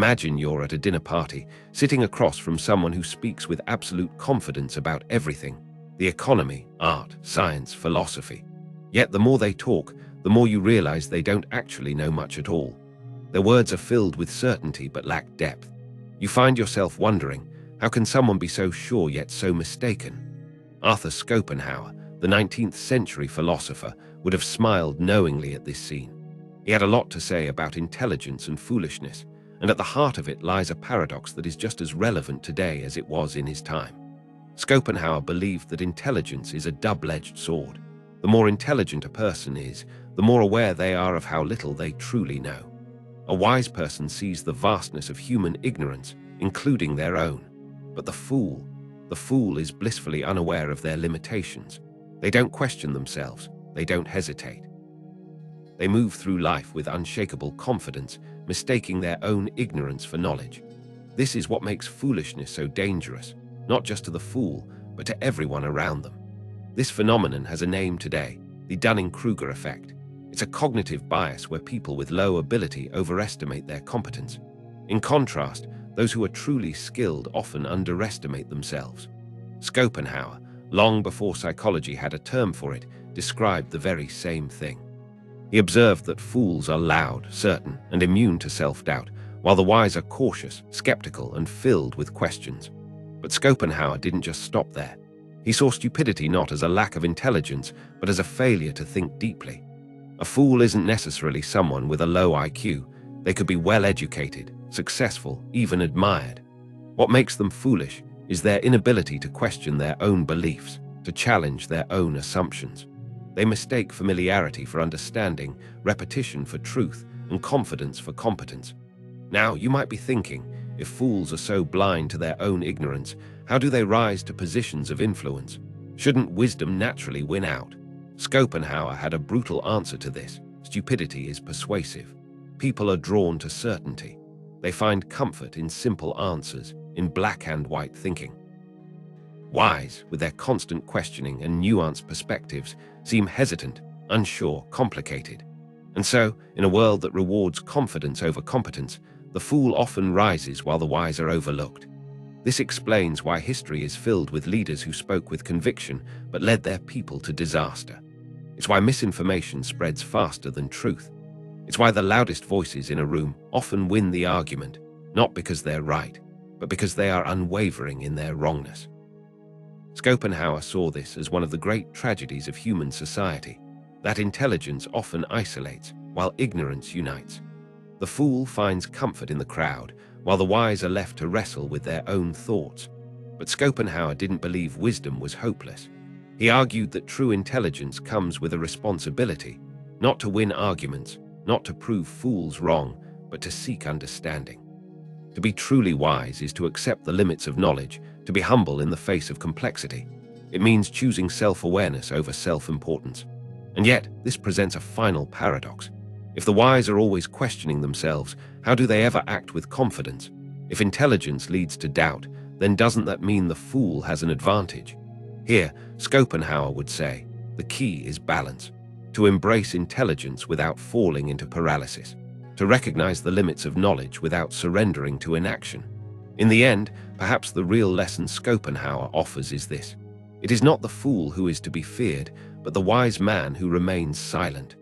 Imagine you're at a dinner party, sitting across from someone who speaks with absolute confidence about everything: the economy, art, science, philosophy. Yet the more they talk, the more you realize they don't actually know much at all. Their words are filled with certainty but lack depth. You find yourself wondering, how can someone be so sure yet so mistaken? Arthur Schopenhauer, the 19th century philosopher, would have smiled knowingly at this scene. He had a lot to say about intelligence and foolishness, and at the heart of it lies a paradox that is just as relevant today as it was in his time. Schopenhauer believed that intelligence is a double-edged sword. The more intelligent a person is, the more aware they are of how little they truly know. A wise person sees the vastness of human ignorance, including their own. But the fool is blissfully unaware of their limitations. They don't question themselves, they don't hesitate. They move through life with unshakable confidence, mistaking their own ignorance for knowledge. This is what makes foolishness so dangerous, not just to the fool, but to everyone around them. This phenomenon has a name today: the Dunning-Kruger effect. It's a cognitive bias where people with low ability overestimate their competence. In contrast, those who are truly skilled often underestimate themselves. Schopenhauer, long before psychology had a term for it, described the very same thing. He observed that fools are loud, certain, and immune to self-doubt, while the wise are cautious, skeptical, and filled with questions. But Schopenhauer didn't just stop there. He saw stupidity not as a lack of intelligence, but as a failure to think deeply. A fool isn't necessarily someone with a low IQ. They could be well-educated, successful, even admired. What makes them foolish is their inability to question their own beliefs, to challenge their own assumptions. They mistake familiarity for understanding, repetition for truth, and confidence for competence. Now, you might be thinking, if fools are so blind to their own ignorance, how do they rise to positions of influence? Shouldn't wisdom naturally win out? Schopenhauer had a brutal answer to this. Stupidity is persuasive. People are drawn to certainty. They find comfort in simple answers, in black and white thinking. Wise, with their constant questioning and nuanced perspectives, seem hesitant, unsure, complicated. And so, in a world that rewards confidence over competence, the fool often rises while the wise are overlooked. This explains why history is filled with leaders who spoke with conviction but led their people to disaster. It's why misinformation spreads faster than truth. It's why the loudest voices in a room often win the argument, not because they're right, but because they are unwavering in their wrongness. Schopenhauer saw this as one of the great tragedies of human society, that intelligence often isolates, while ignorance unites. The fool finds comfort in the crowd, while the wise are left to wrestle with their own thoughts. But Schopenhauer didn't believe wisdom was hopeless. He argued that true intelligence comes with a responsibility, not to win arguments, not to prove fools wrong, but to seek understanding. To be truly wise is to accept the limits of knowledge, to be humble in the face of complexity. It means choosing self-awareness over self-importance. And yet, this presents a final paradox. If the wise are always questioning themselves, how do they ever act with confidence? If intelligence leads to doubt, then doesn't that mean the fool has an advantage? Here, Schopenhauer would say, the key is balance. To embrace intelligence without falling into paralysis. To recognize the limits of knowledge without surrendering to inaction. In the end, perhaps the real lesson Schopenhauer offers is this. It is not the fool who is to be feared, but the wise man who remains silent.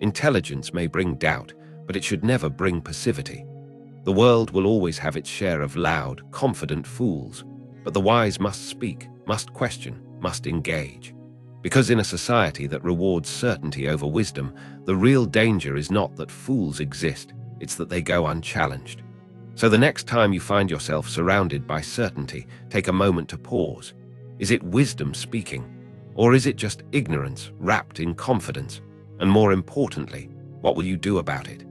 Intelligence may bring doubt, but it should never bring passivity. The world will always have its share of loud, confident fools, but the wise must speak, must question, must engage. Because in a society that rewards certainty over wisdom, the real danger is not that fools exist, it's that they go unchallenged. So the next time you find yourself surrounded by certainty, take a moment to pause. Is it wisdom speaking? Or is it just ignorance wrapped in confidence? And more importantly, what will you do about it?